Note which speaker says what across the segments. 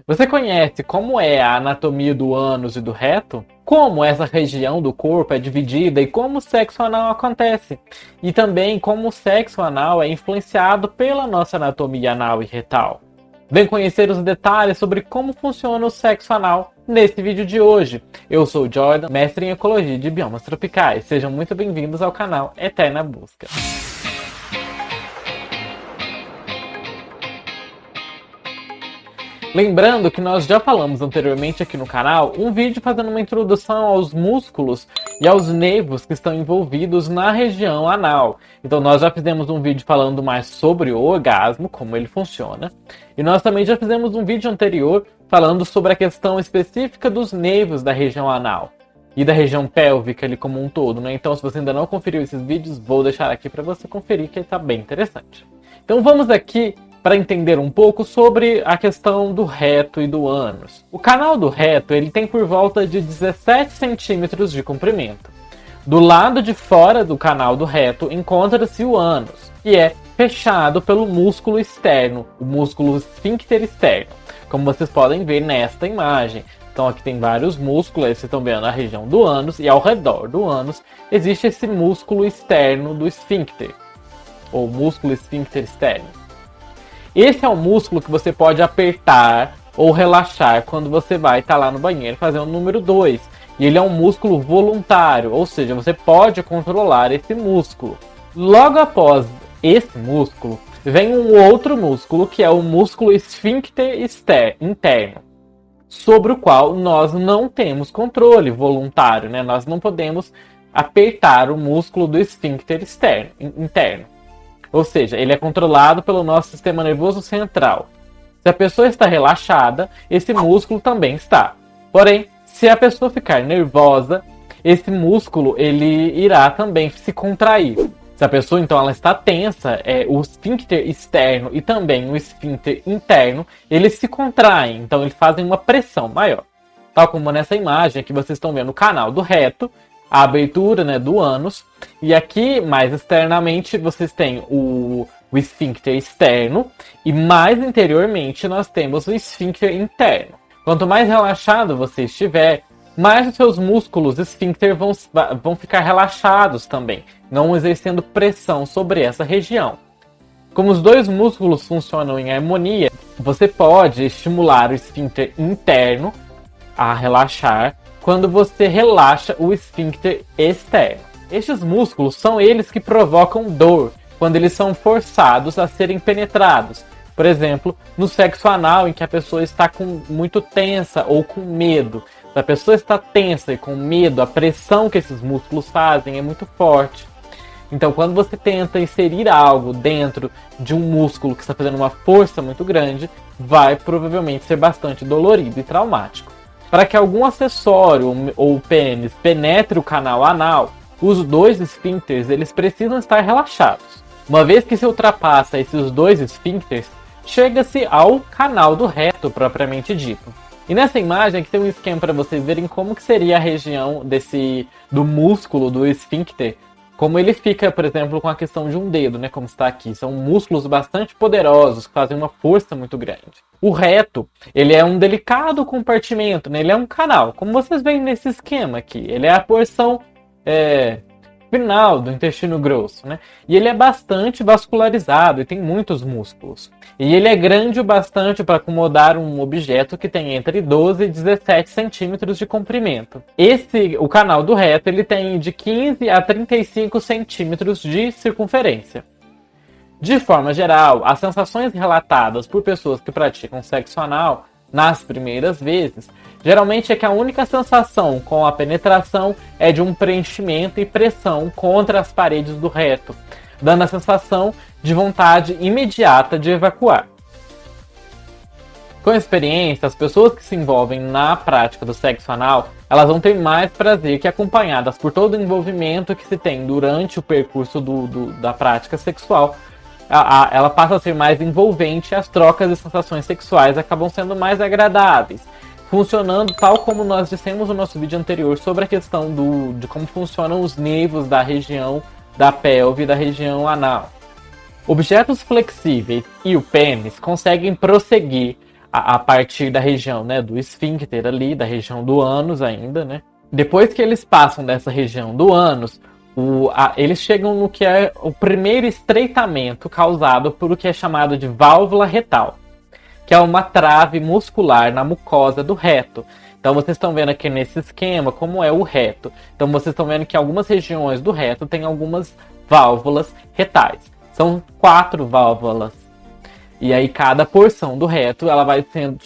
Speaker 1: Você conhece como é a anatomia do ânus e do reto? Como essa região do corpo é dividida e como o sexo anal acontece? E também como o sexo anal é influenciado pela nossa anatomia anal e retal. Vem conhecer os detalhes sobre como funciona o sexo anal nesse vídeo de hoje. Eu sou o Jordan, mestre em Ecologia de Biomas Tropicais. Sejam muito bem-vindos ao canal Eterna Busca. Lembrando que nós já falamos anteriormente aqui no canal um vídeo fazendo uma introdução aos músculos e aos nervos que estão envolvidos na região anal. Então nós já fizemos um vídeo falando mais sobre o orgasmo, como ele funciona. E nós também já fizemos um vídeo anterior falando sobre a questão específica dos nervos da região anal e da região pélvica ali como um todo, né? Então se você ainda não conferiu esses vídeos, vou deixar aqui para você conferir, que está bem interessante. Então vamos aqui para entender um pouco sobre a questão do reto e do ânus. O canal do reto ele tem por volta de 17 centímetros de comprimento. Do lado de fora do canal do reto encontra-se o ânus, que é fechado pelo músculo externo, o músculo esfíncter externo, como vocês podem ver nesta imagem. Então aqui tem vários músculos, vocês estão vendo a região do ânus, e ao redor do ânus existe esse músculo externo do esfíncter, ou músculo esfíncter externo. Esse é o músculo que você pode apertar ou relaxar quando você vai estar lá no banheiro fazer o número 2. E ele é um músculo voluntário, ou seja, você pode controlar esse músculo. Logo após esse músculo, vem um outro músculo, que é o músculo esfíncter interno, sobre o qual nós não temos controle voluntário, né? Nós não podemos apertar o músculo do esfíncter interno. Ou seja, ele é controlado pelo nosso sistema nervoso central. Se a pessoa está relaxada, esse músculo também está. Porém, se a pessoa ficar nervosa, esse músculo ele irá também se contrair. Se a pessoa então ela está tensa, o esfíncter externo e também o esfíncter interno, eles se contraem, então eles fazem uma pressão maior. Tal como nessa imagem que vocês estão vendo o canal do reto, a abertura, né, do ânus, e aqui mais externamente vocês têm o esfíncter externo e mais interiormente nós temos o esfíncter interno. Quanto mais relaxado você estiver, mais os seus músculos esfíncter vão ficar relaxados também, não exercendo pressão sobre essa região. Como os dois músculos funcionam em harmonia, você pode estimular o esfíncter interno a relaxar quando você relaxa o esfíncter externo. Estes músculos são eles que provocam dor quando eles são forçados a serem penetrados. Por exemplo, no sexo anal, em que a pessoa está muito tensa ou com medo. Se a pessoa está tensa e com medo, a pressão que esses músculos fazem é muito forte. Então, quando você tenta inserir algo dentro de um músculo que está fazendo uma força muito grande, vai provavelmente ser bastante dolorido e traumático. Para que algum acessório ou pênis penetre o canal anal, os dois esfíncteres eles precisam estar relaxados. Uma vez que se ultrapassa esses dois esfíncteres, chega-se ao canal do reto propriamente dito. E nessa imagem aqui tem um esquema para vocês verem como que seria a região do músculo do esfíncter, como ele fica, por exemplo, com a questão de um dedo, né, como está aqui. São músculos bastante poderosos, que fazem uma força muito grande. O reto, ele é um delicado compartimento, né? Ele é um canal, como vocês veem nesse esquema aqui. Ele é a porção final do intestino grosso, né? E ele é bastante vascularizado e tem muitos músculos. E ele é grande o bastante para acomodar um objeto que tem entre 12 e 17 centímetros de comprimento. O canal do reto ele tem de 15 a 35 centímetros de circunferência. De forma geral, as sensações relatadas por pessoas que praticam sexo anal nas primeiras vezes, geralmente é que a única sensação com a penetração é de um preenchimento e pressão contra as paredes do reto, dando a sensação de vontade imediata de evacuar. Com a experiência, as pessoas que se envolvem na prática do sexo anal, elas vão ter mais prazer que acompanhadas por todo o envolvimento que se tem durante o percurso da prática sexual. Ela passa a ser mais envolvente e as trocas de sensações sexuais acabam sendo mais agradáveis, funcionando tal como nós dissemos no nosso vídeo anterior sobre a questão de como funcionam os nervos da região da pelve e da região anal. Objetos flexíveis e o pênis conseguem prosseguir a partir da região, né, do esfíncter ali, da região do ânus ainda, né? Depois que eles passam dessa região do ânus, eles chegam no que é o primeiro estreitamento causado por o que é chamado de válvula retal, que é uma trave muscular na mucosa do reto. Então vocês estão vendo aqui nesse esquema como é o reto. Então vocês estão vendo que algumas regiões do reto têm algumas válvulas retais. São 4 válvulas. E aí cada porção do reto ela vai sendo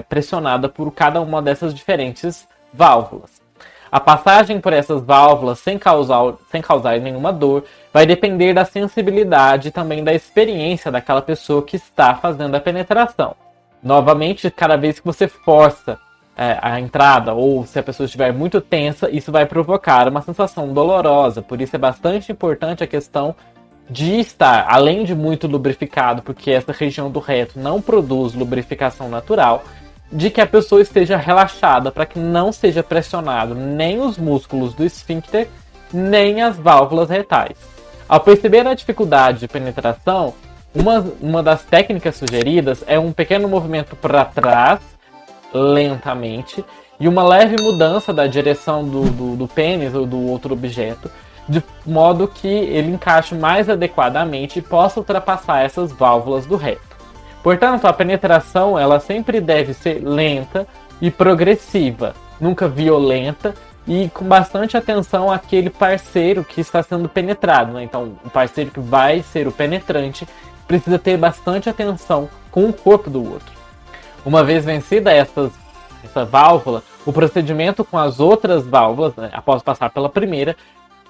Speaker 1: pressionada por cada uma dessas diferentes válvulas. A passagem por essas válvulas sem causar nenhuma dor vai depender da sensibilidade e também da experiência daquela pessoa que está fazendo a penetração. Novamente, cada vez que você força a entrada ou se a pessoa estiver muito tensa, isso vai provocar uma sensação dolorosa. Por isso é bastante importante a questão de estar, além de muito lubrificado, porque essa região do reto não produz lubrificação natural, de que a pessoa esteja relaxada para que não seja pressionado nem os músculos do esfíncter, nem as válvulas retais. Ao perceber a dificuldade de penetração, uma das técnicas sugeridas é um pequeno movimento para trás, lentamente, e uma leve mudança da direção do pênis ou do outro objeto, de modo que ele encaixe mais adequadamente e possa ultrapassar essas válvulas do reto. Portanto, a penetração ela sempre deve ser lenta e progressiva, nunca violenta e com bastante atenção àquele parceiro que está sendo penetrado, né? Então, o parceiro que vai ser o penetrante precisa ter bastante atenção com o corpo do outro. Uma vez vencida essa válvula, o procedimento com as outras válvulas, né, após passar pela primeira,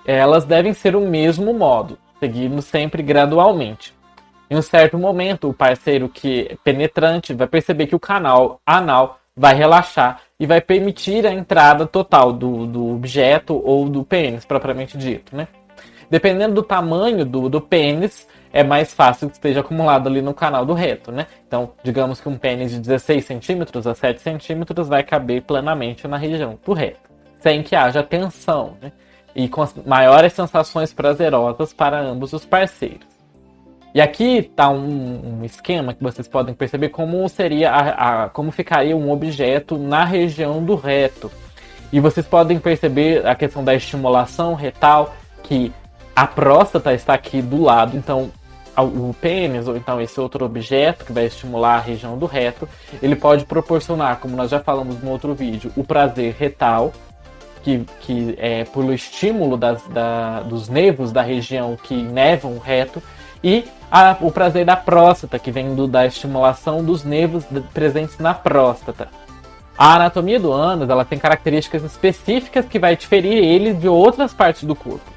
Speaker 1: elas devem ser o mesmo modo, seguindo sempre gradualmente. Em um certo momento, o parceiro que é penetrante vai perceber que o canal anal vai relaxar e vai permitir a entrada total do objeto ou do pênis, propriamente dito, né? Dependendo do tamanho do pênis, é mais fácil que esteja acumulado ali no canal do reto, né? Então, digamos que um pênis de 16 centímetros a 7 centímetros vai caber plenamente na região do reto, sem que haja tensão, né? E com as maiores sensações prazerosas para ambos os parceiros. E aqui está um esquema que vocês podem perceber como seria como ficaria um objeto na região do reto. E vocês podem perceber a questão da estimulação retal, que a próstata está aqui do lado, então o pênis, ou então esse outro objeto que vai estimular a região do reto, ele pode proporcionar, como nós já falamos no outro vídeo, o prazer retal, que é pelo estímulo dos nervos da região que inervam o reto, e o prazer da próstata, que vem da estimulação dos nervos presentes na próstata. A anatomia do ânus ela tem características específicas que vai diferir ele de outras partes do corpo.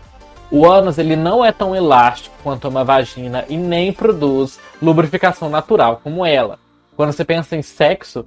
Speaker 1: O ânus ele não é tão elástico quanto uma vagina e nem produz lubrificação natural como ela. Quando você pensa em sexo,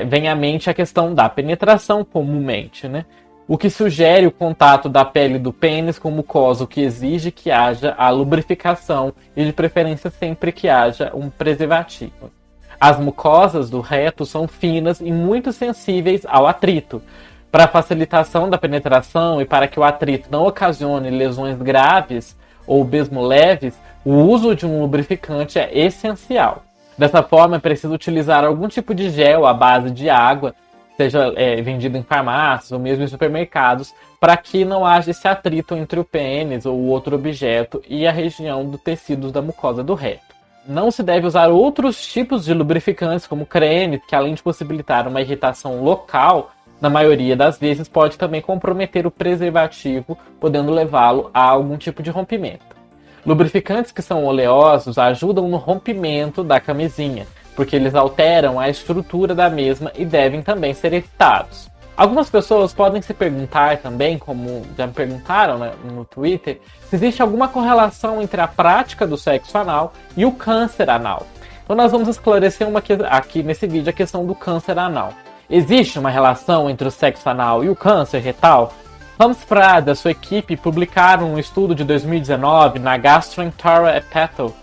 Speaker 1: vem à mente a questão da penetração comumente, né? O que sugere o contato da pele do pênis com mucosa, o que exige que haja a lubrificação e de preferência sempre que haja um preservativo. As mucosas do reto são finas e muito sensíveis ao atrito. Para a facilitação da penetração e para que o atrito não ocasione lesões graves ou mesmo leves, o uso de um lubrificante é essencial. Dessa forma, é preciso utilizar algum tipo de gel à base de água, seja vendido em farmácias ou mesmo em supermercados, para que não haja esse atrito entre o pênis ou o outro objeto e a região do tecido da mucosa do reto. Não se deve usar outros tipos de lubrificantes, como creme, que além de possibilitar uma irritação local, na maioria das vezes pode também comprometer o preservativo, podendo levá-lo a algum tipo de rompimento. Lubrificantes que são oleosos ajudam no rompimento da camisinha, porque eles alteram a estrutura da mesma e devem também ser evitados. Algumas pessoas podem se perguntar também, como já me perguntaram, né, no Twitter, se existe alguma correlação entre a prática do sexo anal e o câncer anal. Então nós vamos esclarecer aqui nesse vídeo a questão do câncer anal. Existe uma relação entre o sexo anal e o câncer retal? Hans Prada e sua equipe publicaram um estudo de 2019 na Gastroenteropathology,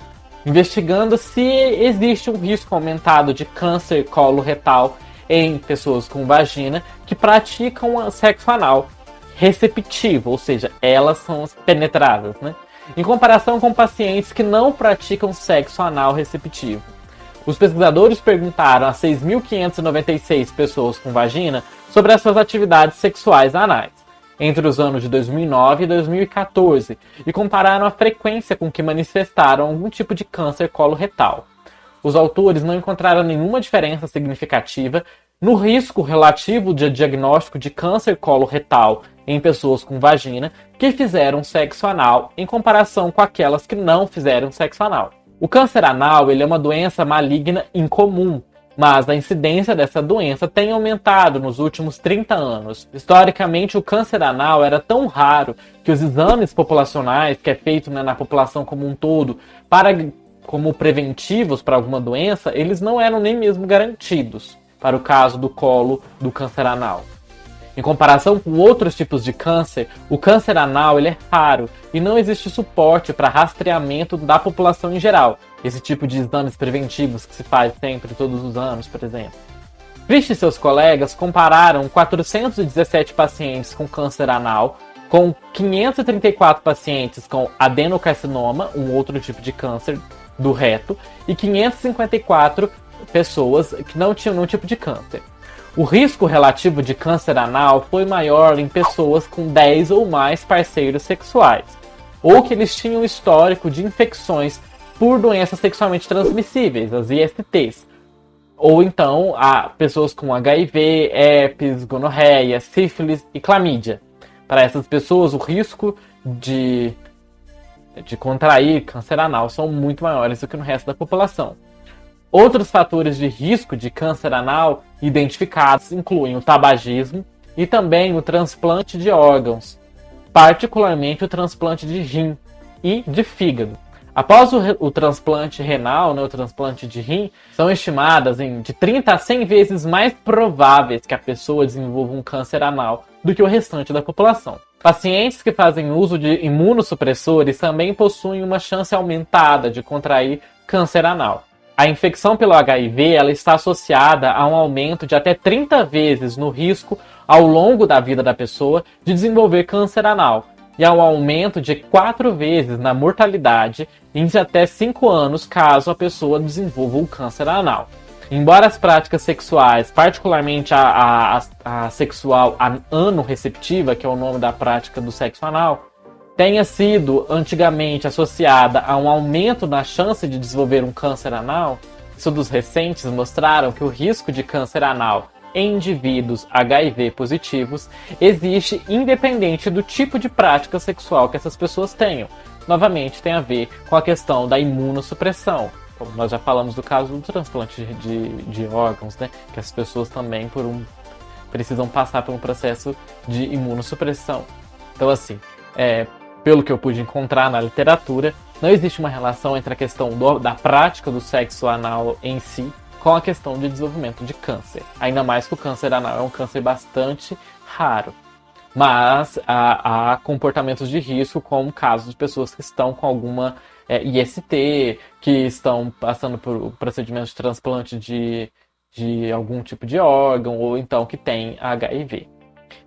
Speaker 1: investigando se existe um risco aumentado de câncer coloretal em pessoas com vagina que praticam sexo anal receptivo, ou seja, elas são penetráveis, né? Em comparação com pacientes que não praticam sexo anal receptivo. Os pesquisadores perguntaram a 6.596 pessoas com vagina sobre as suas atividades sexuais anais entre os anos de 2009 e 2014 e compararam a frequência com que manifestaram algum tipo de câncer coloretal. Os autores não encontraram nenhuma diferença significativa no risco relativo de diagnóstico de câncer coloretal em pessoas com vagina que fizeram sexo anal em comparação com aquelas que não fizeram sexo anal. O câncer anal ele é uma doença maligna incomum, mas a incidência dessa doença tem aumentado nos últimos 30 anos. Historicamente, o câncer anal era tão raro que os exames populacionais, que é feito na população como um todo, como preventivos para alguma doença, eles não eram nem mesmo garantidos para o caso do colo do câncer anal. Em comparação com outros tipos de câncer, o câncer anal ele é raro e não existe suporte para rastreamento da população em geral. Esse tipo de exames preventivos que se faz sempre, todos os anos, por exemplo. Christ e seus colegas compararam 417 pacientes com câncer anal com 534 pacientes com adenocarcinoma, um outro tipo de câncer do reto, e 554 pessoas que não tinham nenhum tipo de câncer. O risco relativo de câncer anal foi maior em pessoas com 10 ou mais parceiros sexuais, ou que eles tinham histórico de infecções por doenças sexualmente transmissíveis, as ISTs, ou então a pessoas com HIV, herpes, gonorreia, sífilis e clamídia. Para essas pessoas, o risco de contrair câncer anal são muito maiores do que no resto da população. Outros fatores de risco de câncer anal identificados incluem o tabagismo e também o transplante de órgãos, particularmente o transplante de rim e de fígado. Após o transplante renal, o transplante de rim, são estimadas de 30 a 100 vezes mais prováveis que a pessoa desenvolva um câncer anal do que o restante da população. Pacientes que fazem uso de imunossupressores também possuem uma chance aumentada de contrair câncer anal. A infecção pelo HIV ela está associada a um aumento de até 30 vezes no risco ao longo da vida da pessoa de desenvolver câncer anal e ao aumento de 4 vezes na mortalidade em até 5 anos caso a pessoa desenvolva o câncer anal. Embora as práticas sexuais, particularmente a sexual anorreceptiva, que é o nome da prática do sexo anal, tenha sido antigamente associada a um aumento na chance de desenvolver um câncer anal, estudos recentes mostraram que o risco de câncer anal em indivíduos HIV positivos existe independente do tipo de prática sexual que essas pessoas tenham. Novamente, tem a ver com a questão da imunossupressão. Como nós já falamos do caso do transplante de órgãos, né? Que as pessoas também precisam passar por um processo de imunossupressão. Então, assim, pelo que eu pude encontrar na literatura, não existe uma relação entre a questão da prática do sexo anal em si com a questão de desenvolvimento de câncer. Ainda mais que o câncer anal é um câncer bastante raro. Mas há comportamentos de risco, como casos de pessoas que estão com alguma IST, que estão passando por procedimento de transplante de algum tipo de órgão, ou então que tem HIV.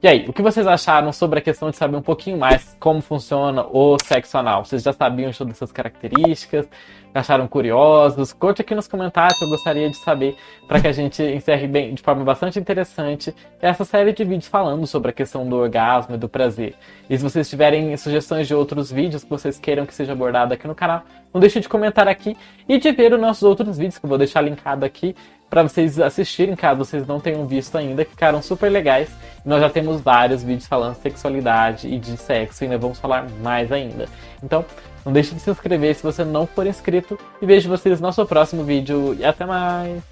Speaker 1: E aí, o que vocês acharam sobre a questão de saber um pouquinho mais como funciona o sexo anal? Vocês já sabiam de todas essas características? Acharam curiosos? Conte aqui nos comentários, eu gostaria de saber, para que a gente encerre de forma bastante interessante essa série de vídeos falando sobre a questão do orgasmo e do prazer. E se vocês tiverem sugestões de outros vídeos que vocês queiram que seja abordado aqui no canal, não deixe de comentar aqui e de ver os nossos outros vídeos, que eu vou deixar linkado aqui para vocês assistirem, caso vocês não tenham visto ainda, que ficaram super legais. E nós já temos vários vídeos falando de sexualidade e de sexo, e ainda vamos falar mais ainda. Então, não deixe de se inscrever se você não for inscrito, e vejo vocês no nosso próximo vídeo, e até mais!